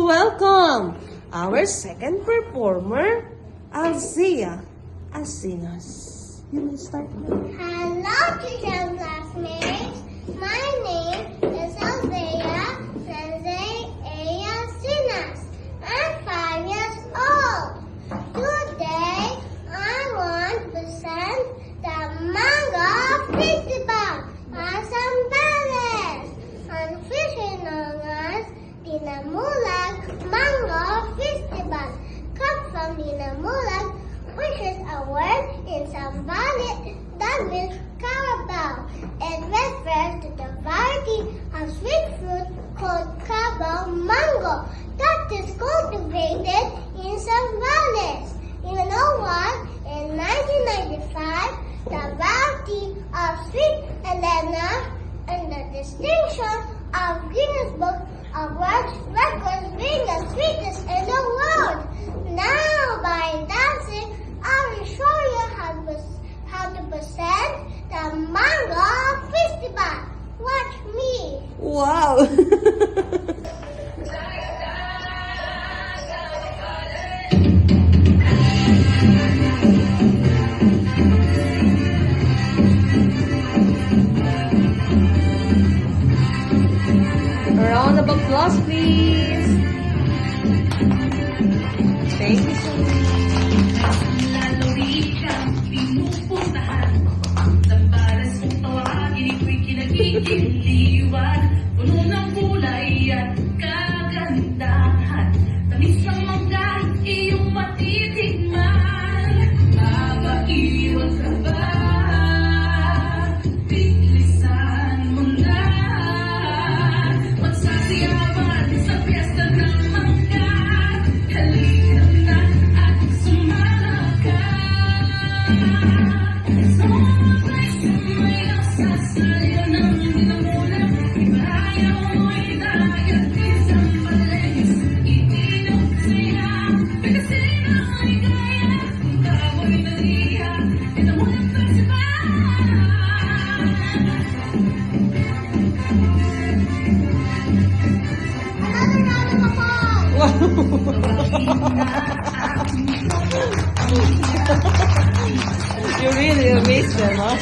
welcome our second performer, Alzea Asinas. You may start. Hello, teacher and classmates. My name is Alzea Asinas. I'm 5 years old. Today, I want to present the Mango Festival at Zambales. Ang fishing known as Dinamulag Mango Festival comes from Dinamulag, which is a word in Zambales that means carabao and refers to the variety of sweet fruit called carabao mango that is cultivated in Zambales. You know what? In 1995, the variety of sweet Elena and the distinction of Guinness Book of World Records being the sweetest in the world. Now, by dancing, I will show you how to present the Mango Festival. Watch me. Wow! A round of applause, please. Thank you so much. Kikiliwan, puno ng kulay at kagandahan. Tamis ng mangga, iyong matitikman. Mabaiwan ka ba? Bilisan mo na. Magsasayawan sa piyesta ng mangga. Halika na at sumama ka. Sa mga place na may nasasayo ng dinamulag, ayaw mo'y dagat din sa Zambales. Itinong saya, pagkasin ang ligaya, kung kamoy naliya, dinamulag festival. Another round of applause. You really amazed them, huh?